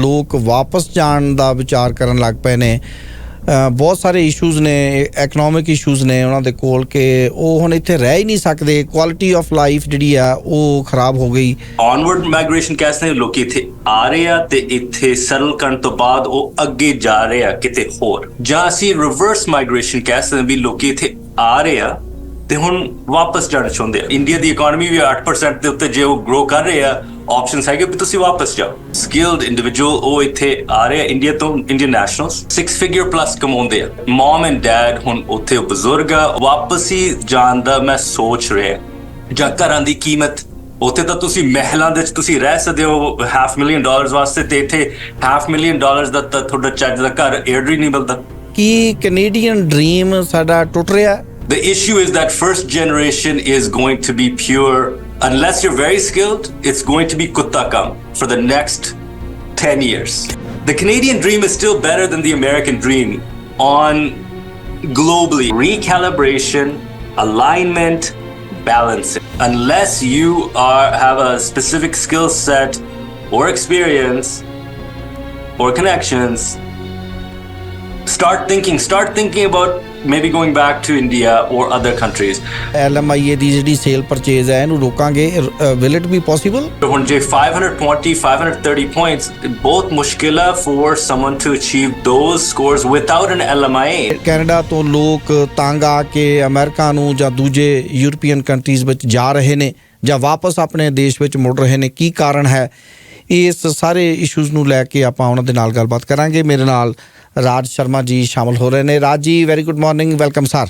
ਲੋਕ ਵਾਪਸ ਜਾਣ ਦਾ ਵਿਚਾਰ ਕਰਨ ਲੱਗ ਪਏ ਨੇ। ਬਹੁਤ ਸਾਰੇ ਇਸ਼ੂਜ਼ ਨੇ, ਇਕਨੋਮਿਕ ਇਸ਼ੂਜ਼ ਨੇ ਉਹਨਾਂ ਦੇ ਕੋਲ ਕਿ ਉਹ ਹੁਣ ਇੱਥੇ ਰਹਿ ਹੀ ਨਹੀਂ ਸਕਦੇ। ਕੁਆਲਿਟੀ ਆਫ ਲਾਈਫ ਜਿਹੜੀ ਆ ਉਹ ਖਰਾਬ ਹੋ ਗਈ। ਔਨਵਰਡ ਮਾਈਗ੍ਰੇਸ਼ਨ ਕਹਿ ਸਕਦੇ ਲੋਕੀ ਇੱਥੇ ਆ ਰਹੇ ਆ ਤੇ ਇੱਥੇ ਸੈਟਲ ਕਰਨ ਤੋਂ ਬਾਅਦ ਉਹ ਅੱਗੇ ਜਾ ਰਹੇ ਆ ਕਿਤੇ ਹੋਰ, ਜਾਂ ਅਸੀਂ ਰਿਵਰਸ ਮਾਈਗ੍ਰੇਸ਼ਨ ਕਹਿ ਸਕਦੇ ਵੀ ਲੋਕੀ ਇੱਥੇ ਆ ਰਹੇ ਆ ਤੇ ਹੁਣ ਵਾਪਸ ਜਾਣਾ ਚਾਹੁੰਦੇ ਆ। ਇੰਡੀਆ ਦੀ ਇਕਨੋਮੀ ਵੀ 8% ਦੇ ਉੱਤੇ ਜੇ ਉਹ ਗਰੋ ਕਰ ਰਹੇ ਆ, ਆਪਸ਼ਨਸ ਹੈਗੇ ਵੀ ਤੁਸੀਂ ਵਾਪਸ ਜਾਓ। ਸਕਿਲਡ ਇੰਡੀਵਿਜੂਅਲ ਉਹ ਇੱਥੇ ਆ ਰਹੇ ਆ ਇੰਡੀਆ ਤੋਂ, ਇੰਡੀਅਨ ਨੈਸ਼ਨਲਸ 6 ਫਿਗਰ ਪਲੱਸ ਕਮਾਉਂਦੇ ਆ। ਮਮ ਐਂਡ ਡੈਡ ਹੁਣ ਉੱਥੇ ਬਜ਼ੁਰਗ ਆ, ਵਾਪਸ ਹੀ ਜਾਣ ਦਾ ਮੈਂ ਸੋਚ ਰਿਹਾ। ਜਾਂ ਘਰਾਂ ਦੀ ਕੀਮਤ, ਉੱਥੇ ਤਾਂ ਤੁਸੀਂ ਮਹਿਲਾਂ ਦੇ ਵਿੱਚ ਤੁਸੀਂ ਰਹਿ ਸਕਦੇ ਹੋ $500,000 ਵਾਸਤੇ, ਤੇ ਇੱਥੇ $500,000 ਦਾ ਤਾਂ ਤੁਹਾਡਾ ਚੱਜ ਦਾ ਘਰ ਏਅਰ ਹੀ ਨਹੀਂ ਮਿਲਦਾ। ਕੀ ਕੈਨੇਡੀਅਨ ਡ੍ਰੀਮ ਸਾਡਾ ਟੁੱਟ ਰਿਹਾ? The issue is that first generation is going to be pure. Unless you're very skilled, it's going to be kutta kam for the next 10 years. The Canadian dream is still better than the American dream on globally. Recalibration, alignment, balancing. Unless you have a specific skill set or experience or connections, start thinking about maybe going back to India or other countries. LMIA ਦੀ ਜਿਹੜੀ sale purchase ਹੈ ਇਹਨੂੰ ਰੋਕਾਂਗੇ, will it be possible? ਹੁਣ ਜੇ 520 530 points ਬਹੁਤ ਮੁਸ਼ਕਿਲ ਹੈ for someone to achieve those scores without an LMIA. Canada ਤੋਂ ਲੋਕ ਤੰਗ ਆ ਕੇ ਅਮਰੀਕਾ ਨੂੰ ਜਾਂ ਦੂਜੇ ਯੂਰਪੀਅਨ ਕੰਟਰੀਜ਼ ਵਿੱਚ ਜਾ ਰਹੇ ਨੇ ਜਾਂ ਵਾਪਸ ਆਪਣੇ ਦੇਸ਼ ਵਿੱਚ ਮੁੜ ਰਹੇ ਨੇ। ਕੀ ਕਾਰਨ ਹੈ? ਇਸ ਸਾਰੇ ਇਸ਼ੂਜ਼ ਨੂੰ ਲੈ ਕੇ ਆਪਾਂ ਉਹਨਾਂ ਦੇ ਨਾਲ ਗੱਲਬਾਤ ਕਰਾਂਗੇ। ਮੇਰੇ ਨਾਲ ਰਾਜ ਸ਼ਰਮਾ ਜੀ ਸ਼ਾਮਲ ਹੋ ਰਹੇ ਨੇ। Raj ji, very good morning, welcome sir.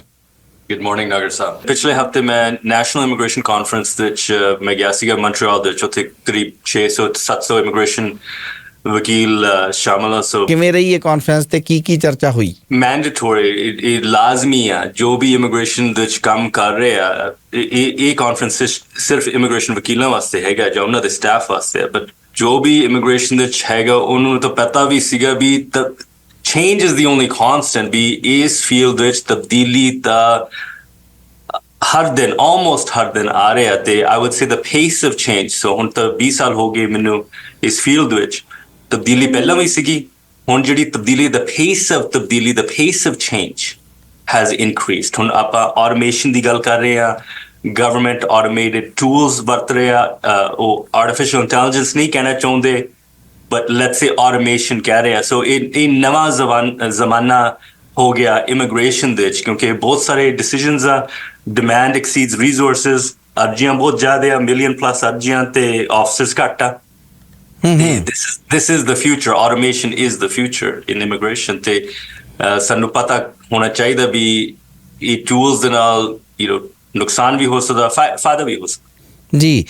Good morning Nagar Sahib. ਪਿਛਲੇ ਹਫਤੇ ਮੈਂ ਨੈਸ਼ਨਲ ਇਮੀਗ੍ਰੇਸ਼ਨ ਕਾਨਫਰੰਸ ਦੇ ਵਿੱਚ ਮੈਂ ਗਿਆ ਸੀਗਾ ਮੌਂਟਰੀਅਲ ਦੇ ਵਿੱਚ। ਉੱਥੇ ਕਰੀਬ 600-700 ਇਮੀਗ੍ਰੇਸ਼ਨ ਵਕੀਲ ਸ਼ਾਮਲ। ਸੋ ਕਿਵੇਂ ਰਹੀ ਇਹ ਕਾਨਫਰੰਸ ਤੇ ਕੀ ਚਰਚਾ ਹੋਈ? ਮੈਂਡੇਟਰੀ, ਇਹ ਲਾਜ਼ਮੀ ਆ ਜੋ ਵੀ ਇਮੀਗ੍ਰੇਸ਼ਨ ਦੇ ਵਿੱਚ ਕੰਮ ਕਰ ਰਹੇ ਆ। ਇਹ ਕਾਨਫਰੰਸ ਸਿਰਫ ਇਮੀਗ੍ਰੇਸ਼ਨ ਵਕੀਲਾਂ ਵਾਸਤੇ ਹੈਗਾ ਜਾਂ ਉਹਨਾਂ ਦੇ ਸਟਾਫ ਵਾਸਤੇ, ਬਟ ਜੋ ਵੀ ਇਮੀਗ੍ਰੇਸ਼ਨ ਦੇ ਵਿੱਚ ਹੈਗਾ ਉਹਨੂੰ ਤਾਂ ਪਤਾ ਵੀ ਸੀਗਾ ਵੀ change is the only constant। ਵੀ ਇਸ ਫੀਲਡ ਵਿੱਚ ਤਬਦੀਲੀ ਤਾਂ ਹਰ ਦਿਨ, almost ਹਰ ਦਿਨ ਆ ਰਿਹਾ ਤੇ I would say the pace of change। ਸੋ ਹੁਣ ਤਾਂ 20 ਸਾਲ ਹੋ ਗਏ ਮੈਨੂੰ ਇਸ ਫੀਲਡ ਵਿੱਚ। ਤਬਦੀਲੀ ਪਹਿਲਾਂ ਵੀ ਸੀਗੀ, ਹੁਣ ਜਿਹੜੀ ਤਬਦੀਲੀ, the pace of ਤਬਦੀਲੀ, the pace of change has increased। ਹੁਣ ਆਪਾਂ automation ਦੀ ਗੱਲ ਕਰ ਰਹੇ ਹਾਂ, government automated tools ਵਰਤ ਰਹੇ ਆ। ਉਹ artificial intelligence ਨਹੀਂ ਕਹਿਣਾ ਚਾਹੁੰਦੇ, but let's say automation ਕਹਿ ਰਹੇ ਆ। ਸੋ ਇਹ ਨਵਾਂ ਜ਼ਮਾਨਾ ਹੋ ਗਿਆ ਇਮੀਗ੍ਰੇਸ਼ਨ ਦੇ ਵਿੱਚ, ਕਿਉਂਕਿ ਬਹੁਤ ਸਾਰੇ ਡਿਸੀਜਨਸ ਆ। ਡਿਮਾਂਡ ਐਕਸੀਡਸ ਰਿਸੋਰਸਿਸ, ਅਰਜ਼ੀਆਂ ਬਹੁਤ ਜ਼ਿਆਦਾ ਆ, ਮਿਲੀਅਨ ਪਲੱਸ ਅਰਜ਼ੀਆਂ ਤੇ ਆਫਿਸਰਸ ਘੱਟ ਆ। This is the future. Automation is the future in immigration। ਤੇ ਸਾਨੂੰ ਪਤਾ ਹੋਣਾ ਚਾਹੀਦਾ ਵੀ ਇਹ ਟੂਲਸ ਦੇ ਨਾਲ ਨੁਕਸਾਨ ਵੀ ਹੋ ਸਕਦਾ, ਫਾਇਦਾ ਵੀ ਹੋ ਸਕਦਾ ਜੀ।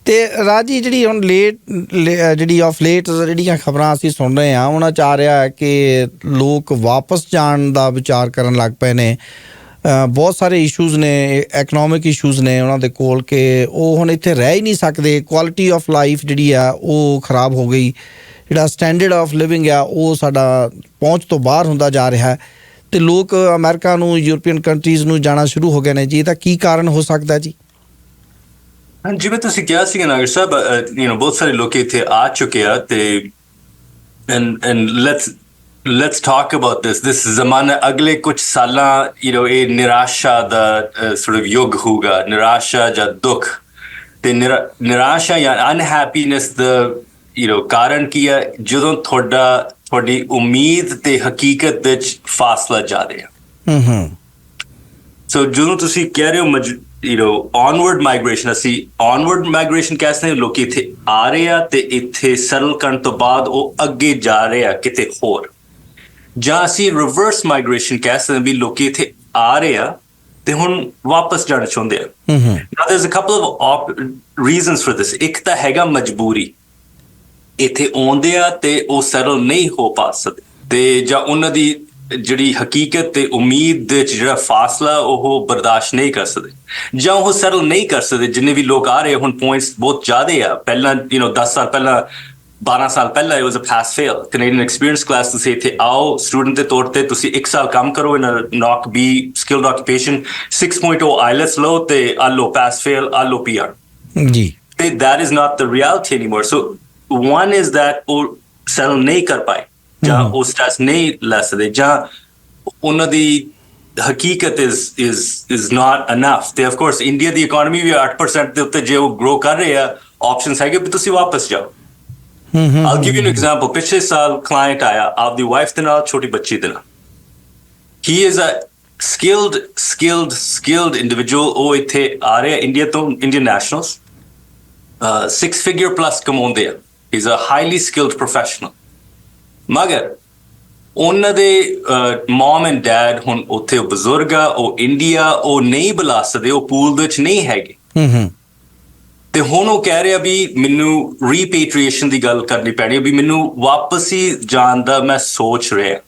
ਤੇ ਰਾਜ ਜੀ, ਜਿਹੜੀ ਹੁਣ ਜਿਹੜੀ ਆਫ ਲੇਟ ਜਿਹੜੀਆਂ ਖਬਰਾਂ ਅਸੀਂ ਸੁਣ ਰਹੇ ਹਾਂ ਉਹਨਾਂ 'ਚ ਆ ਰਿਹਾ ਹੈ ਕਿ ਲੋਕ ਵਾਪਸ ਜਾਣ ਦਾ ਵਿਚਾਰ ਕਰਨ ਲੱਗ ਪਏ ਨੇ। ਬਹੁਤ ਸਾਰੇ ਇਸ਼ੂਜ਼ ਨੇ, ਇਕਨੋਮਿਕ ਇਸ਼ੂਜ਼ ਨੇ ਉਹਨਾਂ ਦੇ ਕੋਲ ਕਿ ਉਹ ਹੁਣ ਇੱਥੇ ਰਹਿ ਹੀ ਨਹੀਂ ਸਕਦੇ। ਕੁਆਲਿਟੀ ਆਫ ਲਾਈਫ ਜਿਹੜੀ ਆ ਉਹ ਖਰਾਬ ਹੋ ਗਈ। ਜਿਹੜਾ ਸਟੈਂਡਰਡ ਆਫ ਲਿਵਿੰਗ ਆ ਉਹ ਸਾਡਾ ਪਹੁੰਚ ਤੋਂ ਬਾਹਰ ਹੁੰਦਾ ਜਾ ਰਿਹਾ ਤੇ ਲੋਕ ਅਮਰੀਕਾ ਨੂੰ, ਯੂਰਪੀਅਨ ਕੰਟਰੀਜ਼ ਨੂੰ ਜਾਣਾ ਸ਼ੁਰੂ ਹੋ ਗਏ ਨੇ ਜੀ। ਇਹਦਾ ਕੀ ਕਾਰਨ ਹੋ ਸਕਦਾ ਜੀ? ਜਿਵੇਂ ਤੁਸੀਂ ਕਿਹਾ ਸੀਗਾ ਨਾਗਰ ਸਾਹਿਬ, ਬਹੁਤ ਸਾਰੇ ਲੋਕ ਇੱਥੇ ਆ ਚੁੱਕੇ ਆ ਤੇ let's talk about this ਜ਼ਮਾਨਾ ਅਗਲੇ ਕੁਝ ਸਾਲਾਂ ਇਹ ਨਿਰਾਸ਼ਾ ਦਾ sort of ਯੁੱਗ ਹੋਊਗਾ। ਨਿਰਾਸ਼ਾ ਜਾਂ ਦੁੱਖ, ਤੇ ਨਿਰਾਸ਼ਾ ਜਾਂ ਅਨਹੈਪੀਨੈਸ ਦਾ ਕਾਰਨ ਕੀ ਹੈ? ਜਦੋਂ ਤੁਹਾਡੀ ਉਮੀਦ ਤੇ ਹਕੀਕਤ ਵਿੱਚ ਫਾਸਲਾ ਜਾ ਰਿਹਾ। ਸੋ ਜਦੋਂ ਤੁਸੀਂ ਕਹਿ ਰਹੇ ਹੋ onward migration, ਅਸੀਂ onward migration ਕਹਿ ਸਕਦੇ ਲੋਕੀ ਇੱਥੇ ਆ ਰਹੇ ਆ ਤੇ ਇੱਥੇ ਸੈਟਲ ਕਰਨ ਤੋਂ ਬਾਅਦ ਉਹ ਅੱਗੇ ਜਾ ਰਹੇ ਆ ਕਿਤੇ ਹੋਰ, ਜਾਂ ਅਸੀਂ ਰਿਵਰਸ ਮਾਈਗ੍ਰੇਸ਼ਨ ਕਹਿ ਸਕਦੇ ਵੀ ਲੋਕੀ ਇੱਥੇ ਆ ਰਹੇ ਆ ਤੇ ਹੁਣ ਵਾਪਸ ਜਾਣਾ ਚਾਹੁੰਦੇ ਆ। Now there's a couple of reasons for this। ਇੱਕ ਤਾਂ ਹੈਗਾ ਮਜਬੂਰੀ, ਇੱਥੇ ਆਉਂਦੇ ਆ ਤੇ ਉਹ ਸੈਟਲ ਨਹੀਂ ਹੋ ਪਾ ਸਕਦੇ, ਤੇ ਜਾਂ ਉਹਨਾਂ ਦੀ ਜਿਹੜੀ ਹਕੀਕਤ ਤੇ ਉਮੀਦ ਦੇ ਵਿੱਚ ਜਿਹੜਾ ਫਾਸਲਾ ਉਹ ਬਰਦਾਸ਼ਤ ਨਹੀਂ ਕਰ ਸਕਦੇ, ਜਾਂ ਉਹ ਸੈਟਲ ਨਹੀਂ ਕਰ ਸਕਦੇ। ਜਿੰਨੇ ਵੀ ਲੋਕ ਆ ਰਹੇ ਹੁਣ ਪੁਆਇੰਟਸ ਬਹੁਤ ਜ਼ਿਆਦਾ ਆ। ਪਹਿਲਾਂ 10 ਸਾਲ ਪਹਿਲਾਂ, 12 ਸਾਲ ਪਹਿਲਾਂ it was a pass fail Canadian experience class। ਤੁਸੀਂ ਇੱਥੇ ਆਓ ਸਟੂਡੈਂਟ ਦੇ ਤੌਰ ਤੇ, ਤੁਸੀਂ 1 ਸਾਲ ਕੰਮ ਕਰੋ in a NOC B skilled occupation, 6.0 IELTS ਲਓ ਤੇ ਆ ਲਓ pass fail, ਆ ਲਓ PR ਜੀ। ਤੇ that is not the reality anymore। So one is that settle ਨਹੀਂ ਕਰ ਪਾਏ ਜਾਂ ਉਹ ਸਟੈਟਸ ਨਹੀਂ ਲੈ ਸਕਦੇ ਜਾਂ ਉਹਨਾਂ ਦੀ ਹਕੀਕਤ is not enough ਤੇ of course India the economy ਵੀ 8% ਦੇ ਉੱਤੇ ਜੇ ਉਹ ਗਰੋ ਕਰ ਰਹੇ ਆ ਆਪਸ਼ਨਸ ਹੈਗੇ ਵੀ ਤੁਸੀਂ ਵਾਪਸ ਜਾਓ। I'll give you an example. ਪਿਛਲੇ ਸਾਲ ਕਲਾਇੰਟ ਆਇਆ ਆਪਦੀ ਵਾਈਫ ਦੇ ਨਾਲ ਛੋਟੀ ਬੱਚੀ ਦੇ ਨਾਲ। He is a skilled individual। ਉਹ ਇੱਥੇ ਆ ਰਿਹਾ ਇੰਡੀਆ ਤੋਂ ਇੰਡੀਅਨ ਨੈਸ਼ਨਲਸ 6 figure plus ਕਮਾਉਂਦੇ ਆ। He's a highly skilled professional। ਮਗਰ ਉਹਨਾਂ ਦੇ ਮਮ ਐਂਡ ਡੈਡ ਹੁਣ ਉੱਥੇ ਬਜ਼ੁਰਗ ਆ ਉਹ ਇੰਡੀਆ ਉਹ ਨਹੀਂ ਬੁਲਾ ਸਕਦੇ ਉਹ ਪੂਲ ਦੇ ਵਿੱਚ ਨਹੀਂ ਹੈਗੇ ਤੇ ਹੁਣ ਉਹ ਕਹਿ ਰਿਹਾ ਵੀ ਮੈਨੂੰ ਰੀਪੇਟ੍ਰੀਏਸ਼ਨ ਦੀ ਗੱਲ ਕਰਨੀ ਪੈਣੀ ਵੀ ਮੈਨੂੰ ਵਾਪਸ ਹੀ ਜਾਣ ਦਾ ਮੈਂ ਸੋਚ ਰਿਹਾ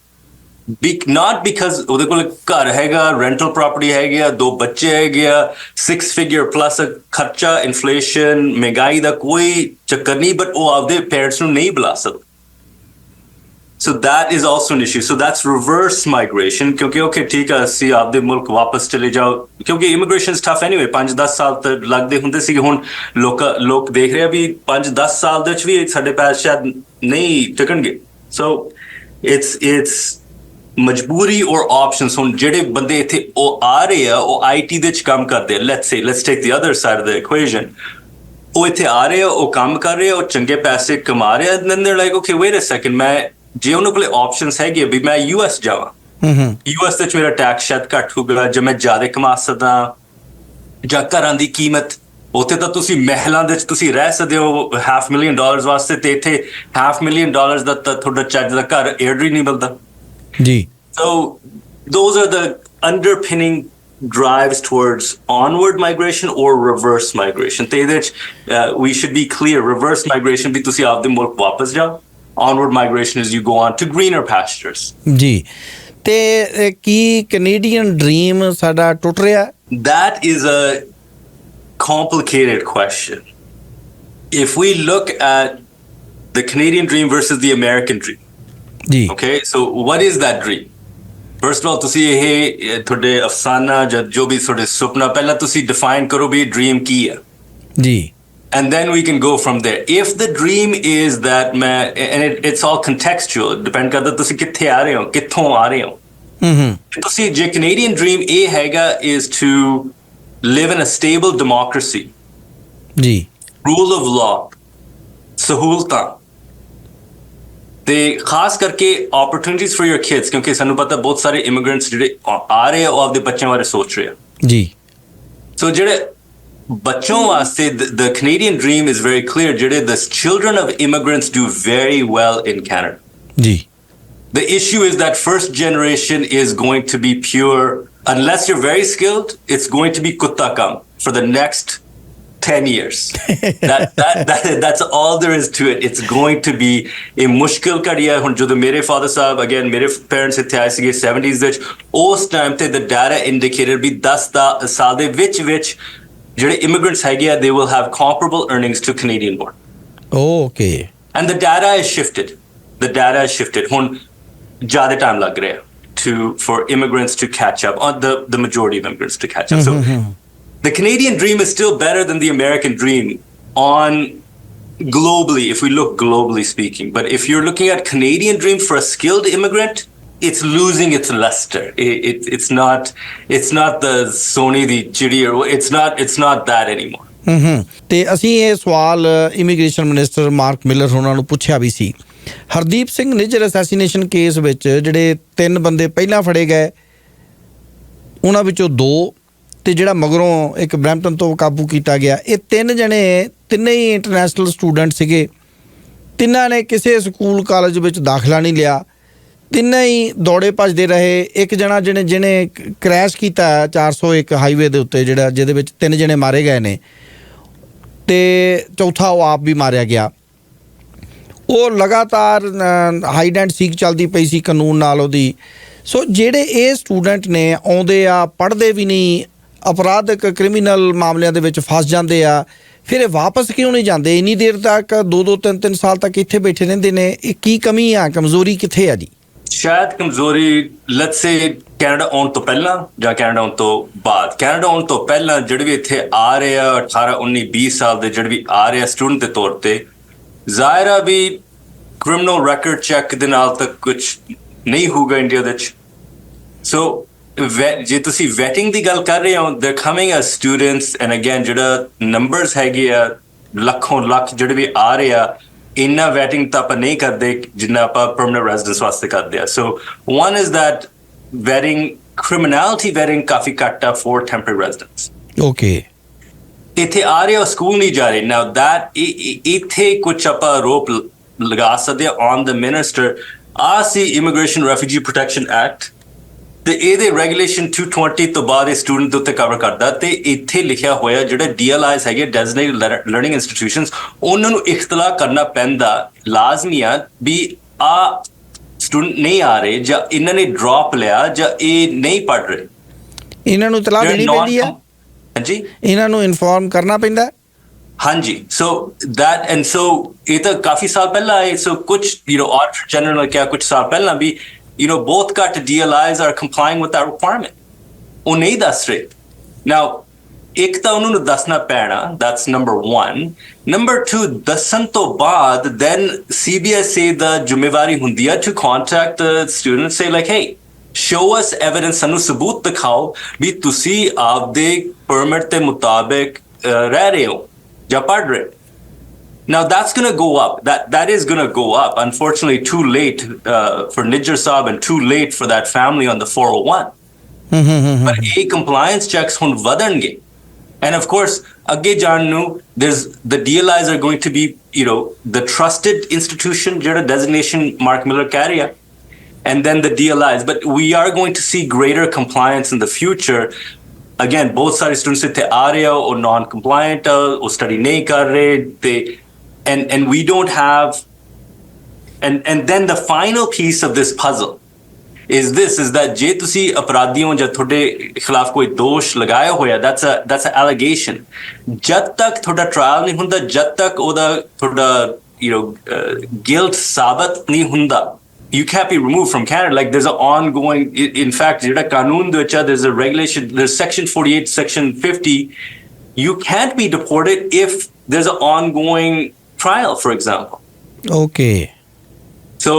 not because ਉਹਦੇ ਕੋਲ ਘਰ ਹੈਗਾ ਰੈਂਟਲ ਪ੍ਰਾਪਰਟੀ ਹੈਗੀ ਆ 2 ਬੱਚੇ ਹੈਗੇ ਆ 6 figure plus ਖਰਚਾ ਇਨਫਲੇਸ਼ਨ ਮਹਿੰਗਾਈ ਦਾ ਕੋਈ ਚੱਕਰ ਨਹੀਂ ਬਟ ਉਹ ਆਪਦੇ ਪੇਰੈਂਟਸ ਨੂੰ ਨਹੀਂ ਬੁਲਾ ਸਕਦਾ। So that is also an issue. So that's reverse migration ਕਿਉਂਕਿ okay ਠੀਕ ਆ ਅਸੀਂ ਆਪਦੇ ਮੁਲਕ ਵਾਪਸ ਚਲੇ ਜਾਓ ਕਿਉਂਕਿ immigration is tough anyway 5-10 ਸਾਲ ਤੱਕ ਲੱਗਦੇ ਹੁੰਦੇ ਸੀ ਹੁਣ ਲੋਕ ਦੇਖ ਰਹੇ ਆ ਵੀ 5-10 ਸਾਲ ਦੇ ਵਿੱਚ ਵੀ ਸਾਡੇ ਪੈਰ ਸ਼ਾਇਦ ਨਹੀਂ ਟਿਕਣਗੇ। So it's ਮਜਬੂਰੀ or options ਹੁਣ ਜਿਹੜੇ ਬੰਦੇ ਇੱਥੇ ਉਹ ਆ ਰਹੇ ਆ ਉਹ IT ਦੇ ਵਿੱਚ ਕੰਮ ਕਰਦੇ ਆ let's take the other side of the equation। ਉਹ ਇੱਥੇ ਆ ਰਹੇ ਆ ਉਹ ਕੰਮ ਕਰ ਰਹੇ ਆ ਉਹ ਚੰਗੇ ਪੈਸੇ ਕਮਾ ਰਹੇ ਆ then they're like okay wait a second ਮੈਂ ਜੇ ਉਹਨਾਂ ਕੋਲ ਆਪਸ਼ਨਸ ਹੈਗੇ ਵੀ ਮੈਂ US ਜਾਵਾਂ US ਦੇ ਵਿੱਚ ਮੇਰਾ ਟੈਕਸ ਸ਼ਾਇਦ ਘੱਟ ਹੋਊਗਾ ਜੇ ਮੈਂ ਜ਼ਿਆਦਾ ਕਮਾ ਸਕਦਾ ਜਾਂ ਘਰਾਂ ਦੀ ਕੀਮਤ ਉੱਥੇ ਤਾਂ ਤੁਸੀਂ ਮਹਿਲਾਂ ਦੇ ਵਿੱਚ ਤੁਸੀਂ ਰਹਿ ਸਕਦੇ ਹੋ $500,000 ਵਾਸਤੇ ਤੇ ਇੱਥੇ $500,000 ਦਾ ਤਾਂ ਤੁਹਾਡਾ ਚੱਜ ਦਾ ਘਰ ਏਅਰ ਹੀ ਨਹੀਂ ਮਿਲਦਾ ਜੀ। So those are the underpinning drives towards onward migration or reverse migration ਤੇ ਇਹਦੇ ਵਿੱਚ we should be clear reverse migration ਵੀ ਤੁਸੀਂ ਆਪਦੇ ਮੁਲਕ ਵਾਪਸ ਜਾਓ onward migration is you go on to greener pastures। ਜੀ ਤੇ ਕੀ ਕੈਨੇਡੀਅਨ ਡ੍ਰੀਮ ਸਾਡਾ ਟੁੱਟ ਰਿਹਾ? That is a complicated question. If we look at the Canadian dream versus the American dream, ਜੀ okay, so what is that dream? First of all ਤੁਸੀਂ ਇਹ ਤੁਹਾਡੇ ਅਫਸਾਨਾ ਜਾਂ ਜੋ ਵੀ ਤੁਹਾਡੇ ਸੁਪਨਾ ਪਹਿਲਾਂ ਤੁਸੀਂ define ਕਰੋ ਵੀ dream ਕੀ ਹੈ ਜੀ and then we can go from there. If the dream is that and it's all contextual depend ਕਰਦਾ ਤੁਸੀਂ ਕਿੱਥੇ ਆ ਰਹੇ ਹੋ ਕਿੱਥੋਂ ਆ ਰਹੇ ਹੋ ਤੁਸੀਂ ਜੇ Canadian dream ਇਹ ਹੈਗਾ is to live in a stable democracy ਜੀ rule of law ਸਹੂਲਤਾਂ ਤੇ ਖਾਸ ਕਰਕੇ opportunities for your kids ਕਿਉਂਕਿ ਸਾਨੂੰ ਪਤਾ ਬਹੁਤ ਸਾਰੇ immigrants ਜਿਹੜੇ ਆ ਰਹੇ ਆ ਉਹ ਆਪਦੇ ਬੱਚਿਆਂ ਬਾਰੇ ਸੋਚ ਰਹੇ ਆ ਜੀ। ਸੋ ਜਿਹੜੇ ਬੱਚੋਂ ਵਾਸਤੇ the Canadian dream is very clear ਜਿਹੜੇ the children of immigrants do very well in Canada ਜੀ। The issue is that first generation is going to be pure unless you're very skilled it's going to be kutta kam for the next 10 years that's all there is to it। It's going to be a mushkil kariya hun ਜਦੋਂ ਮੇਰੇ father ਸਾਹਿਬ again ਮੇਰੇ parents ਇੱਥੇ ਆਏ ਸੀਗੇ 70s ਵਿੱਚ ਉਸ time ਤੇ the data indicated ਵੀ 10 ਸਾਲ ਦੇ ਵਿੱਚ ਜਿਹੜੇ immigrants ਹੈਗੇ ਆ they will have comparable earnings to Canadian born। Okay। And the data is shifted ਹੁਣ ਜ਼ਿਆਦਾ time ਲੱਗ ਰਿਹਾ for immigrants to catch up on the majority of immigrants to catch up। So the Canadian dream is still better than the American dream on globally if we look globally speaking but if you're looking at Canadian dream for a skilled immigrant it's losing its luster it's not the Sony the chidi or it's not that anymore। ਤੇ ਅਸੀਂ ਇਹ ਸਵਾਲ immigration minister mark miller ਉਹਨਾਂ ਨੂੰ ਪੁੱਛਿਆ ਵੀ ਸੀ। Hardeep Singh Nijjar assassination case ਵਿੱਚ ਜਿਹੜੇ 3 ਬੰਦੇ ਪਹਿਲਾਂ ਫੜੇ ਗਏ ਉਹਨਾਂ ਵਿੱਚੋਂ 2 ਤੇ ਜਿਹੜਾ ਮਗਰੋਂ ਇੱਕ ਬਰੈਂਪਟਨ ਤੋਂ ਕਾਬੂ ਕੀਤਾ ਗਿਆ ਇਹ 3 ਜਣੇ ਤਿੰਨੇ ਹੀ ਇੰਟਰਨੈਸ਼ਨਲ ਸਟੂਡੈਂਟ ਸੀਗੇ। ਤਿੰਨਾਂ ਨੇ ਕਿਸੇ ਸਕੂਲ ਕਾਲਜ ਵਿੱਚ ਦਾਖਲਾ ਨਹੀਂ ਲਿਆ ਤਿੰਨੇ ਹੀ ਦੌੜੇ ਭੱਜਦੇ ਰਹੇ। ਇੱਕ ਜਣਾ ਜਿਹਨੇ ਕ੍ਰੈਸ਼ ਕੀਤਾ 401 ਹਾਈਵੇ ਦੇ ਉੱਤੇ ਜਿਹਦੇ ਵਿੱਚ 3 ਜਣੇ ਮਾਰੇ ਗਏ ਨੇ ਤੇ ਚੌਥਾ ਉਹ ਆਪ ਵੀ ਮਾਰਿਆ ਗਿਆ। ਉਹ ਲਗਾਤਾਰ ਹਾਈਡ ਐਂਡ ਸੀਕ ਚੱਲਦੀ ਪਈ ਸੀ ਕਾਨੂੰਨ ਨਾਲ ਉਹਦੀ। ਸੋ ਜਿਹੜੇ ਇਹ ਸਟੂਡੈਂਟ ਨੇ ਆਉਂਦੇ ਆ ਪੜ੍ਹਦੇ ਵੀ ਨਹੀਂ ਅਪਰਾਧਿਕ ਕ੍ਰਿਮੀਨਲ ਮਾਮਲਿਆਂ ਦੇ ਵਿੱਚ ਫਸ ਜਾਂਦੇ ਆ ਫਿਰ ਇਹ ਵਾਪਸ ਕਿਉਂ ਨਹੀਂ ਜਾਂਦੇ ਇੰਨੀ ਦੇਰ ਤੱਕ 2-2 3-3 ਸਾਲ ਤੱਕ ਇੱਥੇ ਬੈਠੇ ਰਹਿੰਦੇ ਨੇ ਇਹ ਕੀ ਕਮੀ ਆ ਕਮਜ਼ੋਰੀ ਕਿੱਥੇ ਆ ਜੀ? ਸ਼ਾਇਦ ਕਮਜ਼ੋਰੀ ਲੈਟਸ ਸੇ ਕੈਨੇਡਾ ਆਉਣ ਤੋਂ ਪਹਿਲਾਂ ਜਾਂ ਕੈਨੇਡਾ ਆਉਣ ਤੋਂ ਬਾਅਦ। ਕੈਨੇਡਾ ਆਉਣ ਤੋਂ ਪਹਿਲਾਂ ਜਿਹੜੇ ਵੀ ਇੱਥੇ ਆ ਰਹੇ ਆ 18 19 20 ਸਾਲ ਦੇ ਜਿਹੜੇ ਵੀ ਆ ਰਹੇ ਆ ਸਟੂਡੈਂਟ ਦੇ ਤੌਰ ਤੇ ਜ਼ਾਹਿਰ ਆ ਵੀ ਕ੍ਰਿਮੀਨਲ ਰੈਕੋਰਡ ਚੈੱਕ ਦੇ ਨਾਲ ਤਾਂ ਕੁਝ ਨਹੀਂ ਹੋਊਗਾ ਇੰਡੀਆ ਦੇ ਵਿੱਚ। ਸੋ ਜੇ ਤੁਸੀਂ ਵੈਟਿੰਗ ਦੀ ਗੱਲ ਕਰ ਰਹੇ ਹੋ, ਦੇ coming S students and again ਜਿਹੜਾ ਨੰਬਰਸ ਹੈਗੇ ਆ ਲੱਖੋਂ ਲੱਖ ਜਿਹੜੇ ਵੀ ਆ ਰਹੇ ਆ, ਇੰਨਾ ਵੈਟਿੰਗ ਤਾਂ ਆਪਾਂ ਨਹੀਂ ਕਰਦੇ ਜਿੰਨਾ ਆਪਾਂ ਪਰਮਨੈਂਟ ਰੈਜ਼ੀਡੈਂਸ ਵਾਸਤੇ ਕਰਦੇ ਆ। So one is that vetting, criminality vetting ਕਾਫੀ ਘੱਟ ਆ ਫੋਰ ਟੈਂਪਰੇਰੀ ਰੈਜ਼ੀਡੈਂਟਸ। ਓਕੇ, ਇੱਥੇ ਆ ਰਹੇ ਹੋ, ਸਕੂਲ ਨਹੀਂ ਜਾ ਰਹੇ। ਨਾਓ ਦੈਟ ਇੱਥੇ ਕੁਝ ਆਪਾਂ ਰੋਪ ਲਗਾ ਸਕਦੇ ਔਨ ਦ ਮਿਨਿਸਟਰ। ਆ ਸੀ ਇਮੀਗ੍ਰੇਸ਼ਨ ਰੈਫਿਊਜੀ ਪ੍ਰੋਟੈਕਸ਼ਨ ਐਕਟ, ਤੇ ਇਹਦੇ ਰੈਗੂਲੇਸ਼ਨ 220 ਤੋਂ ਬਾਅਦ ਇਹ ਸਟੂਡੈਂਟ ਦੇ ਉੱਤੇ ਕਵਰ ਕਰਦਾ, ਤੇ ਇੱਥੇ ਲਿਖਿਆ ਹੋਇਆ ਜਿਹੜੇ DLIs ਹੈਗੇ ਡੈਜ਼ਿਗਨੇਟਡ ਲਰਨਿੰਗ ਇੰਸਟੀਟਿਊਸ਼ਨਸ, ਉਹਨਾਂ ਨੂੰ ਇਖਤਲਾ ਕਰਨਾ ਪੈਂਦਾ ਲਾਜ਼ਮੀ ਆ ਵੀ ਆ ਸਟੂਡੈਂਟ ਨਹੀਂ ਆ ਰਹੇ ਜਾਂ ਇਹਨਾਂ ਨੇ ਡ੍ਰੌਪ ਲਿਆ ਜਾਂ ਇਹ ਨਹੀਂ ਪੜ੍ਹ ਰਹੇ, ਇਹਨਾਂ ਨੂੰ ਇਤਲਾਹ ਦੇਣੀ ਪੈਂਦੀ ਹੈ। ਹਾਂਜੀ, ਇਹਨਾਂ ਨੂੰ ਇਨਫੋਰਮ ਕਰਨਾ ਪੈਂਦਾ। ਹਾਂਜੀ, ਸੋ ਦੈਟ ਐਂਡ ਸੋ ਇਹ ਤਾਂ ਕਾਫੀ ਸਾਲ ਪਹਿਲਾਂ ਆਏ। ਸੋ ਕੁਝ ਆਡਿਟਰ ਜਨਰਲ ਨੇ ਕਿਹਾ ਕੁਝ ਸਾਲ ਪਹਿਲਾਂ ਵੀ both cut DLIs are complying with that requirement. ਉਹ ਨਹੀਂ ਦੱਸ ਰਹੇ। Now, ਇੱਕ ਤਾਂ ਉਹਨਾਂ ਨੂੰ ਦੱਸਣਾ ਪੈਣਾ, that's number one. Number two, ਦੱਸਣ ਤੋਂ ਬਾਅਦ then CBSE ਦਾ ਜ਼ਿੰਮੇਵਾਰੀ ਹੁੰਦੀ ਹੈ to contact the students, say like, hey, show us evidence, ਸਾਨੂੰ ਸਬੂਤ ਦਿਖਾਓ ਵੀ ਤੁਸੀਂ ਆਪਦੇ ਪਰਮਿਟ ਦੇ ਮੁਤਾਬਿਕ ਰਹਿ ਰਹੇ ਹੋ ਜਾਂ ਪੜ੍ਹ ਰਹੇ। Now that's going to go up. That is going to go up. Unfortunately, too late for Nijjar Saab and too late for that family on the 401. But compliance checks hun vadange. And of course, agge jaanu, the DLIs are going to be, the trusted institution, jada designation Mark Miller carrier, and then the DLIs. But we are going to see greater compliance in the future. Again, both side students ਇੱਥੇ ਆ ਰਹੇ or non-compliant or study ਨਹੀਂ ਕਰ ਰਹੇ, and we don't have, and then the final piece of this puzzle is that ਜੇ ਤੁਸੀਂ ਅਪਰਾਧੀ ਹੋ ਜਾਂ ਤੁਹਾਡੇ ਖਿਲਾਫ ਕੋਈ ਦੋਸ਼ ਲਗਾਇਆ ਹੋਇਆ, that's an allegation, ਜਦ ਤੱਕ ਤੁਹਾਡਾ ਟ੍ਰਾਇਲ ਨਹੀਂ ਹੁੰਦਾ, ਜਦ ਤੱਕ ਉਹਦਾ ਤੁਹਾਡਾ guilt ਸਾਬਤ ਨਹੀਂ ਹੁੰਦਾ, you can't be removed from Canada. Like there's an ongoing, in fact, ਜਿਹੜਾ ਕਾਨੂੰਨ ਦੇ ਵਿੱਚ there's a regulation, there's section 48, section 50, you can't be deported if there's an ongoing trial, for example. Okay. So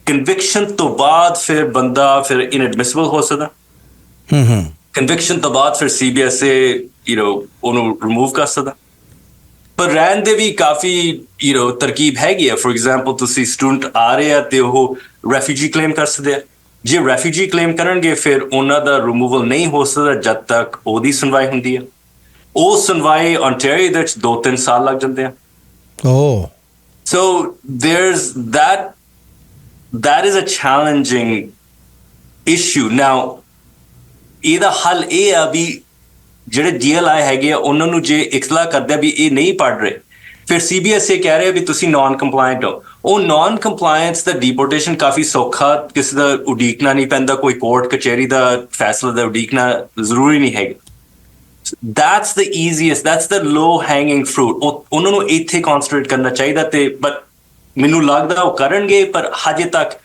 conviction ਤੋਂ ਬਾਅਦ ਫਿਰ ਬੰਦਾ ਫਿਰ inadmissible ਹੋ ਸਕਦਾ। conviction ਤੋਂ ਬਾਅਦ ਫਿਰ CBSE ਉਹਨੂੰ remove ਕਰ ਸਕਦਾ। ਪਰ ਰਹਿਣ ਦੇ ਵੀ ਕਾਫੀ ਤਰਕੀਬ ਹੈਗੀ ਆ। ਫੋਰ ਐਗਜ਼ਾਮਪਲ ਤੁਸੀਂ ਸਟੂਡੈਂਟ ਆ ਰਹੇ ਆ ਤੇ ਉਹ ਰੈਫਿਊਜੀ ਕਲੇਮ ਕਰ ਸਕਦੇ ਆ। ਜੇ ਰੈਫਿਊਜੀ ਕਲੇਮ ਕਰਨਗੇ ਫਿਰ ਉਹਨਾਂ ਦਾ ਰਿਮੂਵਲ ਨਹੀਂ ਹੋ ਸਕਦਾ ਜਦ ਤੱਕ ਉਹਦੀ ਸੁਣਵਾਈ ਹੁੰਦੀ ਆ। ਉਹ ਸੁਣਵਾਈ ontario ਦੇ ਵਿੱਚ 2-3 ਸਾਲ ਲੱਗ ਜਾਂਦੇ ਆ। So there's that is a challenging issue. Now ਇਹਦਾ ਹੱਲ ਇਹ ਆ ਵੀ ਜਿਹੜੇ DLI ਹੈਗੇ ਆ ਉਹਨਾਂ ਨੂੰ ਜੇ ਇਤਲਾਹ ਕਰਦੇ ਵੀ ਇਹ ਨਹੀਂ ਪੜ੍ਹ ਰਹੇ, ਫਿਰ CBSE ਕਹਿ ਰਿਹਾ ਵੀ ਤੁਸੀਂ ਨਾਨ ਕੰਪਲਾਇੰਟ ਹੋ। ਉਹ ਨਾਨ ਕੰਪਲਾਇੰਸ ਦਾ ਡੀਪੋਰਟੇਸ਼ਨ ਕਾਫੀ ਸੌਖਾ, ਕਿਸੇ ਦਾ ਉਡੀਕਣਾ ਨਹੀਂ ਪੈਂਦਾ, ਕੋਈ ਕੋਰਟ ਕਚਹਿਰੀ ਦਾ ਫੈਸਲਾ ਦਾ ਉਡੀਕਣਾ ਜ਼ਰੂਰੀ ਨਹੀਂ ਹੈਗਾ। that's the easiest, that's the low hanging fruit. ਉਹਨਾਂ ਨੂੰ ਇੱਥੇ ਕਨਸੈਂਟਰੇਟ ਕਰਨਾ ਚਾਹੀਦਾ ਤੇ ਬਟ ਮੈਨੂੰ ਲੱਗਦਾ ਉਹ ਕਰਨਗੇ, ਪਰ ਹਜੇ ਤੱਕ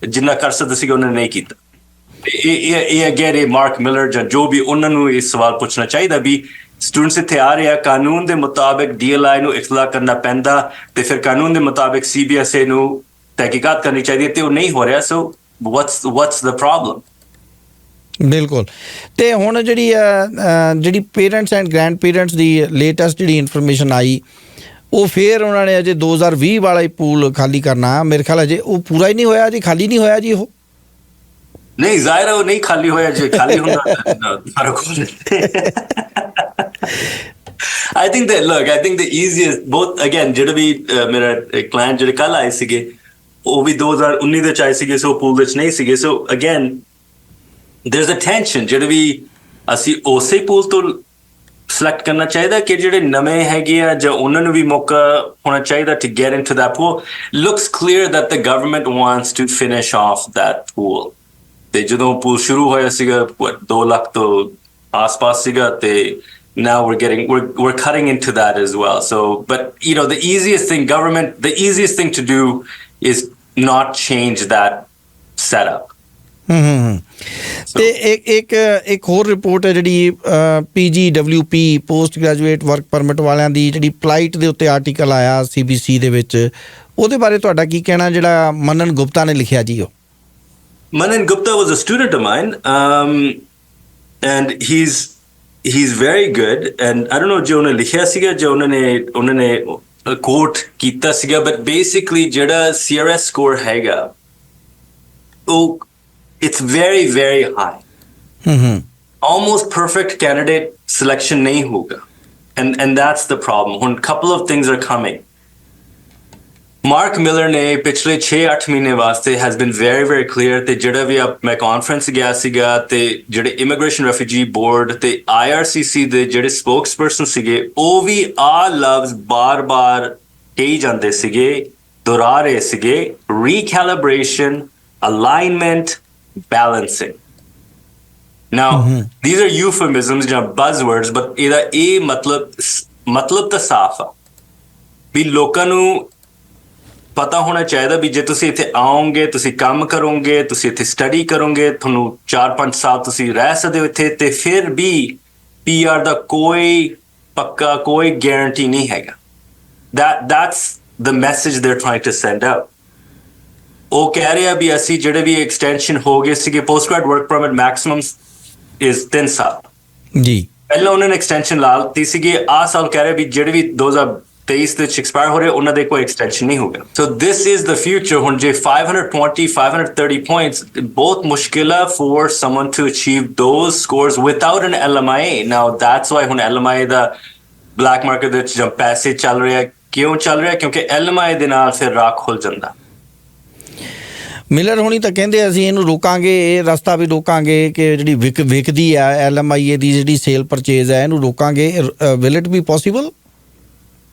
ਜਿੰਨਾ ਕਰ ਸਕਦੇ ਸੀ ਉਹਨਾਂ ਨੇ ਨਹੀਂ ਕੀਤਾ। ਇਹ ਅਗੇਨ ਮਾਰਕ ਮਿਲਰ ਜਾਂ ਜੋ ਵੀ ਉਹਨਾਂ ਨੂੰ ਇਹ ਸਵਾਲ ਪੁੱਛਣਾ ਚਾਹੀਦਾ ਵੀ ਸਟੂਡੈਂਟਸ ਇੱਥੇ ਆ ਰਹੇ ਆ, ਕਾਨੂੰਨ ਦੇ ਮੁਤਾਬਿਕ DLI ਨੂੰ ਇਤਲਾਹ ਕਰਨਾ ਪੈਂਦਾ ਤੇ ਫਿਰ ਕਾਨੂੰਨ ਦੇ ਮੁਤਾਬਿਕ CBSE ਨੂੰ ਤਹਿਕੀਕਾਤ ਕਰਨੀ ਚਾਹੀਦੀ ਹੈ ਤੇ ਉਹ ਨਹੀਂ ਹੋ ਰਿਹਾ। ਸੋ what's the problem? ਬਿਲਕੁਲ। ਤੇ ਹੁਣ ਜਿਹੜੀ parents and grand parents the latest ਜਿਹੜੀ ਇਨਫੋਰਮੇਸ਼ਨ ਆਈ, ਉਹ ਫਿਰ ਉਹਨਾਂ ਨੇ ਅਜੇ 2020 ਵਾਲਾ ਹੀ ਪੂਲ ਖਾਲੀ ਕਰਨਾ, ਮੇਰੇ ਖਿਆਲ ਅਜੇ ਉਹ ਪੂਰਾ ਹੀ ਨਹੀਂ ਹੋਇਆ ਜੀ, ਖਾਲੀ ਨਹੀਂ ਹੋਇਆ ਜੀ ਉਹ। ਨਹੀਂ ਜ਼ਾਹਿਰ ਹੈ ਉਹ ਨਹੀਂ ਖਾਲੀ ਹੋਇਆ, ਜੇ ਖਾਲੀ ਹੁੰਦਾ I think the easiest, both again ਜਿਹੜਾ ਵੀ ਮੇਰਾ ਕਲਾਇੰਟ ਜਿਹੜੇ ਕੱਲ ਆਏ ਸੀਗੇ ਉਹ ਵੀ 2019 ਦੇ ਚ ਆਏ ਸੀਗੇ, ਸੋ ਪੂਲ ਵਿੱਚ ਨਹੀਂ ਸੀਗੇ। ਸੋ ਅਗੇਨ there's a tension, ਜਿਹੜੇ ਵੀ ਅਸੀਂ ਉਸੇ ਪੂਲ ਤੋਂ ਸਿਲੈਕਟ ਕਰਨਾ ਚਾਹੀਦਾ ਕਿ ਜਿਹੜੇ ਨਵੇਂ ਹੈਗੇ ਆ ਜਾਂ ਉਹਨਾਂ ਨੂੰ ਵੀ ਮੌਕਾ ਹੋਣਾ ਚਾਹੀਦਾ to get into that pool. Looks clear that the government wants to finish off that pool. ਤੇ ਜਦੋਂ ਪੂਲ ਸ਼ੁਰੂ ਹੋਇਆ ਸੀਗਾ 2 ਲੱਖ ਤੋਂ ਆਸ-ਪਾਸ ਸੀਗਾ ਤੇ now we're cutting into that as well. So but the easiest thing to do is not change that setup. ਤੇ ਇੱਕ ਹੋਰ ਰਿਪੋਰਟ ਹੈ ਜਿਹੜੀ PGWP post graduate work permit ਵਾਲਿਆਂ ਦੀ ਜਿਹੜੀ ਪਲਾਈਟ ਦੇ ਉੱਤੇ ਆਰਟੀਕਲ ਆਇਆ CBC ਦੇ ਵਿੱਚ, ਉਹਦੇ ਬਾਰੇ ਤੁਹਾਡਾ ਕੀ ਕਹਿਣਾ, ਜਿਹੜਾ ਮਨਨ ਗੁਪਤਾ ਨੇ ਲਿਖਿਆ ਜੀ? ਉਹ Manan Gupta was a student of mine, and he's very good. And I don't know jo unne likhya siga, jo unne quote kita siga, but basically jehda CRS score हैगा, oh, it's very very high. Almost perfect candidate selection nahi hoga, and that's the problem. When couple of things are coming. Mark Miller ने पिछले 6-8 महीने वास्ते has been very very clear ते ਜਿਹੜਾ ਵੀ ਮੈਂ conference ਗਿਆ ਸੀਗਾ ਤੇ ਜਿਹੜੇ ਇਮੀਗ੍ਰੇਸ਼ਨ ਰੈਫਿਊਜੀ ਬੋਰਡ ਤੇ IRCC ਦੇ ਜਿਹੜੇ ਸਪੋਕਸਪਰਸਨ ਸੀਗੇ, ਉਹ ਵੀ ਆ ਲਫ਼ਜ਼ ਬਾਰ-ਬਾਰ ਕਹੀ ਜਾਂਦੇ ਸੀਗੇ, ਦੁਹਰਾ ਰਹੇ ਸੀਗੇ, recalibration, alignment, balancing. Now these are euphemisms ਜਾਂ buzzwords, but ਇਹਦਾ ਇਹ ਮਤਲਬ ਤਾਂ ਸਾਫ਼ ਆ ਵੀ ਲੋਕਾਂ ਨੂੰ ਪਤਾ ਹੋਣਾ ਚਾਹੀਦਾ ਵੀ ਜੇ ਤੁਸੀਂ ਇੱਥੇ ਆਓਗੇ, ਤੁਸੀਂ ਕੰਮ ਕਰੋਗੇ, ਤੁਸੀਂ ਇੱਥੇ ਸਟੱਡੀ ਕਰੋਗੇ, ਤੁਹਾਨੂੰ 4-5 ਸਾਲ ਤੁਸੀਂ ਰਹਿ ਸਕਦੇ ਹੋ ਇੱਥੇ, ਤੇ ਫਿਰ ਵੀ PR ਦਾ ਕੋਈ ਪੱਕਾ ਕੋਈ ਗਾਰੰਟੀ ਨਹੀਂ ਹੈਗਾ. That's the message they're trying to send out. ਉਹ ਕਹਿ ਰਿਹਾ ਵੀ ਅਸੀਂ ਜਿਹੜੇ ਵੀ ਐਕਸਟੈਂਸ਼ਨ ਹੋ ਗਏ ਸੀਗੇ, post grad work permit maximum is 3 ਸਾਲ ਜੀ, ਪਹਿਲਾਂ ਉਹਨਾਂ ਨੇ ਐਕਸਟੈਂਸ਼ਨ ਲਾ ਦਿੱਤੀ ਸੀਗੀ, ਆਹ ਸਾਲ ਕਹਿ ਰਹੇ ਵੀ ਜਿਹੜੇ ਵੀ 2023 ਦੇ ਐਕਸਪਾਇਰ ਹੋ ਰਹੇ ਉਹਨਾਂ ਦੇ ਕੋਈ ਐਕਸਟੈਂਸ਼ਨ ਨਹੀਂ ਹੋਗਾ. ਸੋ ਦਿਸ ਇਜ਼ ਦ ਫਿਊਚਰ. ਹੁਣ ਜੇ 520 530 points ਬਹੁਤ ਮੁਸ਼ਕਿਲ ਹੈ for someone to achieve those scores without an LMIA. Now that's why ਹੁਣ LMIA ਦਾ ਬਲੈਕ ਮਾਰਕੀਟ ਦੇ ਵਿੱਚ ਜਦ ਪੈਸੇ ਚੱਲ ਰਿਹਾ, ਕਿਉਂ ਚੱਲ ਰਿਹਾ? ਕਿਉਂਕਿ LMIA ਦੇ ਨਾਲ ਫਿਰ ਰਾਖ ਖੁੱਲ ਜਾਂਦਾ. ਮਿਲਰ ਹੋਣੀ ਤਾਂ ਕਹਿੰਦੇ ਅਸੀਂ ਇਹਨੂੰ ਰੋਕਾਂਗੇ, ਇਹ ਰਸਤਾ ਵੀ ਰੋਕਾਂਗੇ ਕਿ ਜਿਹੜੀ ਵਿਕਦੀ ਆ LMIA ਦੀ ਜਿਹੜੀ ਸੇਲ ਪਰਚੇਜ਼ ਹੈ ਇਹਨੂੰ ਰੋਕਾਂਗੇ. Will it be possible?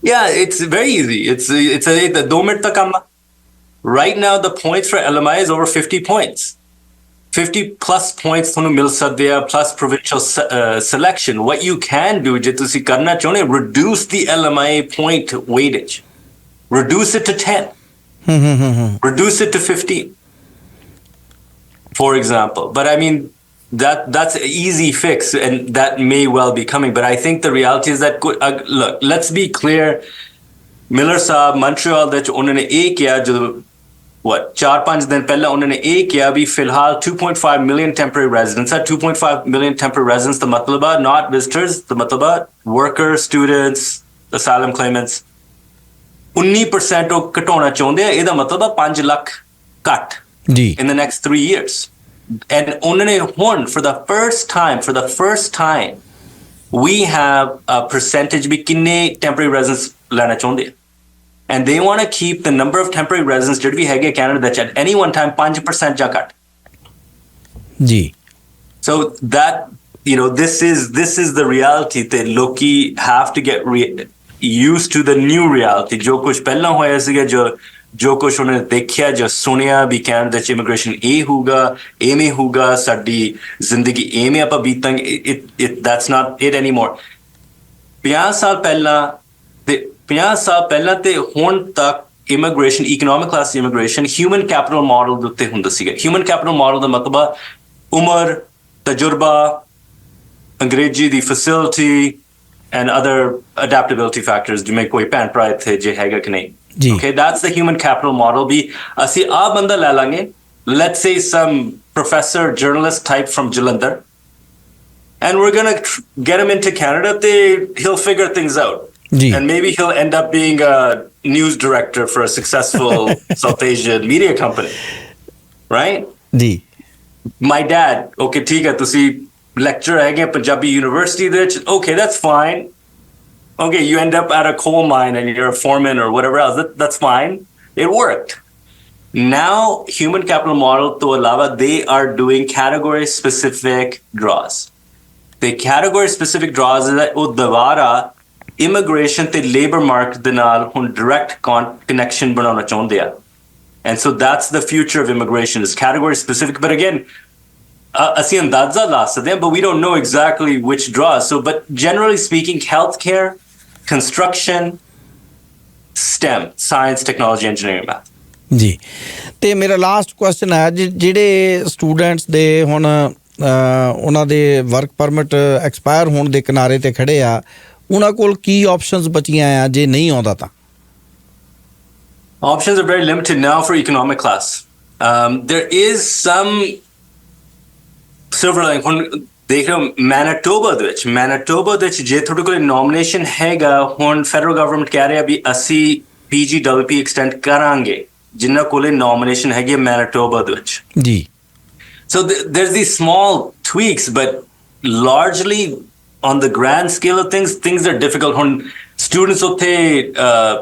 Yeah, it's very easy. It's a 2 minute ka kam. Right now the points for LMI is over 50 points. 50 plus points thonu mil sakde hai, plus provincial selection. What you can do je tusi karna chahne, reduce the LMI point weightage. Reduce it to 10. Reduce it to 15. For example. But I mean that's an easy fix, and that may well be coming, but I think the reality is that look, let's be clear. Miller साहब Montreal ਦੇ ਚ ਉਹਨਾਂ ਨੇ ਇਹ ਕਿਹਾ, ਜਦੋਂ 4-5 ਦਿਨ ਪਹਿਲਾਂ ਉਹਨਾਂ ਨੇ ਇਹ ਕਿਹਾ ਵੀ ਫਿਲਹਾਲ 2.5 million temporary residents ਹੈ. 2.5 million temporary residents ਦਾ ਮਤਲਬ ਹੈ not visitors, ਦਾ ਮਤਲਬ ਹੈ workers, students, asylum claimants. 19% ਉਹ ਘਟਾਉਣਾ ਚਾਹੁੰਦੇ ਆ. ਇਹਦਾ ਮਤਲਬ ਹੈ 5 ਲੱਖ ਘੱਟ ਜੀ in the next 3 years. And for the first time, we have a percentage bi kinne temporary residents lana chaਹੁੰਦੇ, and they want to keep the number of temporary residents ਜਿਹੜੇ ਵੀ ਹੈਗੇ Canada ਚ at any one time 5% ਜਾਂ ਘੱਟ ਜੀ. So that, you know, this is the reality that ਲੋਕੀ have to get used to the new reality. ਜੋ ਕੁਝ ਪਹਿਲਾਂ ਹੋਇਆ ਸੀਗਾ, ਜੋ ਕੁਛ ਉਹਨੇ ਦੇਖਿਆ ਜਾਂ ਸੁਣਿਆ ਵੀ ਕੈਨੇਡਾ 'ਚ ਇਮੀਗ੍ਰੇਸ਼ਨ ਇਹ ਹੋਊਗਾ, ਐਵੇਂ ਹੋਊਗਾ, ਸਾਡੀ ਜ਼ਿੰਦਗੀ ਐਵੇਂ ਆਪਾਂ ਬੀਤਾਂਗੇ, that's not it anymore. 50 ਸਾਲ ਪਹਿਲਾਂ ਤੇ ਹੁਣ ਤੱਕ immigration, economic class immigration human capital model ਦੇ ਉੱਤੇ ਹੁੰਦਾ ਸੀਗਾ. ਹਿਊਮਨ ਕੈਪੀਟਲ ਮਾਡਲ ਦਾ ਮਤਲਬ ਉਮਰ, ਤਜਰਬਾ, ਅੰਗਰੇਜ਼ੀ ਦੀ facility and other adaptability factors, ਜਿਵੇਂ ਕੋਈ ਭੈਣ ਭਰਾ ਇੱਥੇ ਜੇ ਹੈਗਾ ਕਿ ਨਹੀਂ. Okay, that's the human capital model. Be ਅਸੀਂ ਆ ਬੰਦਾ ਲੈ ਲਾਂਗੇ, let's say some professor journalist type from Jalandhar, and we're gonna get him into Canada. He'll figure things out, and maybe he'll end up being a news director for a successful South Asian media company, right? My dad, okay, ठीक है, ਤੁਸੀਂ lecturer ਹੈਗੇ Punjabi University ਦੇ ਵਿੱਚ, okay, that's fine. Okay, you end up at a coal mine and you're a foreman or whatever else. That's fine. It worked. Now, human capital model to alawa, they are doing category specific draws. The category specific draws is that dawara immigration te labor market de naal hun direct connection banana chaਹੁੰਦੇ ਆ. And so that's the future of immigration, is category specific. But again, ਅਸੀਂ ਅੰਦਾਜ਼ਾ ਲਾ ਸਕਦੇ ਹਾਂ, but we don't know exactly which draws. So, but generally speaking, healthcare, construction, STEM, science, technology, engineering, math. ਜੀ। ਤੇ ਮੇਰਾ last question ਹੈ ਜਿਹੜੇ ਸਟੂਡੈਂਟਸ ਦੇ ਹੁਣ ਉਹਨਾਂ ਦੇ ਵਰਕ ਪਰਮਿਟ ਐਕਸਪਾਇਰ ਹੋਣ ਦੇ ਕਿਨਾਰੇ ਤੇ ਖੜੇ ਆ, ਉਹਨਾਂ ਕੋਲ ਕੀ ਆਪਸ਼ਨਸ ਬਚੀਆਂ ਆ ਜੇ ਨਹੀਂ ਆਉਂਦਾ ਤਾਂ? Options are very limited now for economic class. There is some silver lining. ਹੁਣ ਦੇਖ ਰਹੇ ਹੋ ਮੈਨੀਟੋਬਾ ਦੇ ਵਿੱਚ ਜੇ ਤੁਹਾਡੇ ਕੋਲ ਨੋਮੀਨੇਸ਼ਨ ਹੈਗਾ, ਹੁਣ ਫੈਡਰਲ ਗਵਰਨਮੈਂਟ ਕਹਿ ਰਿਹਾ ਵੀ ਅਸੀਂ PGWP ਐਕਸਟੈਂਡ ਕਰਾਂਗੇ ਜਿਨ੍ਹਾਂ ਕੋਲੇ ਨੋਮੀਨੇਸ਼ਨ ਹੈਗੀ ਹੈ ਮੈਨੀਟੋਬਾ ਦੇ ਵਿੱਚ ਜੀ। So there's these small tweaks, but largely on the grand scale of things are difficult. ਹੁਣ students ਉੱਥੇ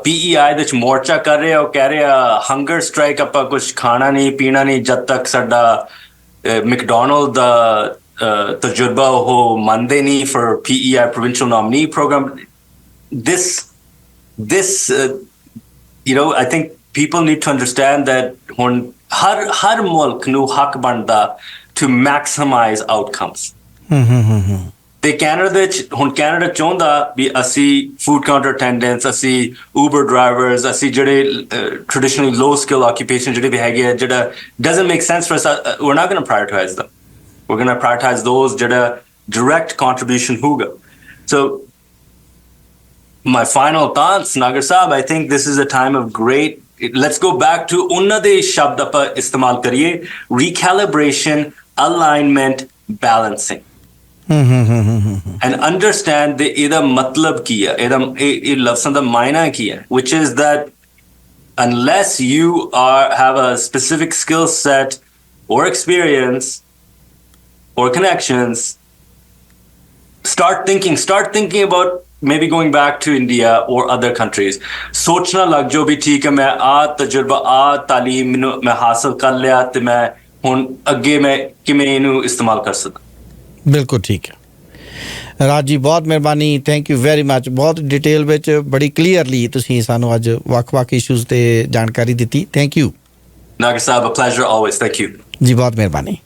PEI ਦੇ ਵਿੱਚ ਮੋਰਚਾ ਕਰ ਰਹੇ ਆ, ਉਹ ਕਹਿ ਰਹੇ ਆ ਹੰਗਰ ਸਟ੍ਰਾਈਕ, ਆਪਾਂ ਕੁਝ ਖਾਣਾ ਨਹੀਂ ਪੀਣਾ ਨਹੀਂ ਜਦ ਤੱਕ ਸਾਡਾ ਮੈਕਡੋਨਲਡ ਦਾ ਤਜਰਬਾ ਉਹ ਮੰਨਦੇ ਨਹੀਂ for PEI provincial nominee program. This I think people need to understand that ਹੁਣ ਹਰ ਮੁਲਕ ਨੂੰ ਹੱਕ ਬਣਦਾ to maximize outcomes. ਤੇ ਕੈਨੇਡਾ ਦੇ ਵਿੱਚ ਹੁਣ ਕੈਨੇਡਾ ਚਾਹੁੰਦਾ ਵੀ ਅਸੀਂ ਫੂਡ ਕਾਊਂਟਰ ਅਟੈਂਡੈਂਟਸ, ਅਸੀਂ ਉਬਰ ਡਰਾਈਵਰਸ, ਅਸੀਂ ਜਿਹੜੇ ਟ੍ਰੈਡੀਸ਼ਨਲੀ ਲੋ ਸਕਿੱਲ ਆਕੂਪੇਸ਼ਨ ਜਿਹੜੇ ਵੀ ਹੈਗੇ ਆ, ਜਿਹੜਾ doesn't make sense for us, we're not going to prioritize them. We're going to prioritize those ਜਿਹੜਾ direct contribution ਹੋਊਗਾ. So my final thoughts, Nagar Saab, I think this is a time of great, let's go back to ਉਹਨਾਂ ਦੇ ਸ਼ਬਦ ਆਪਾਂ ਇਸਤੇਮਾਲ ਕਰੀਏ, recalibration, alignment, balancing. And understand that ਇਹਦਾ ਮਤਲਬ ਕੀ ਹੈ, ਇਹ ਲਫ਼ਜ਼ਾਂ ਦਾ ਮਾਇਨਾ ਕੀ ਹੈ, which is that unless you have a specific skill set or experience or connections, start thinking about maybe going back to India or other countries. सोचना लग जाओ भी ठीक है मैं तजुर्बा तालीम मैं हासिल कर लिया ते मैं हुण अगे मैं किवें इहनूं इस्तेमाल कर सकदा। ਬਿਲਕੁਲ ਠੀਕ ਹੈ ਰਾਜ ਜੀ, ਬਹੁਤ ਮਿਹਰਬਾਨੀ, ਥੈਂਕ ਯੂ ਵੈਰੀ ਮੱਚ। ਬਹੁਤ ਡਿਟੇਲ ਵਿੱਚ ਬੜੀ ਕਲੀਅਰਲੀ ਤੁਸੀਂ ਸਾਨੂੰ ਅੱਜ ਵੱਖ-ਵੱਖ ਇਸ਼ੂਜ਼ ਤੇ ਜਾਣਕਾਰੀ ਦਿੱਤੀ। Thank you Nagar Saab, a pleasure always. Thank you ਜੀ, ਬਹੁਤ ਮਿਹਰਬਾਨੀ।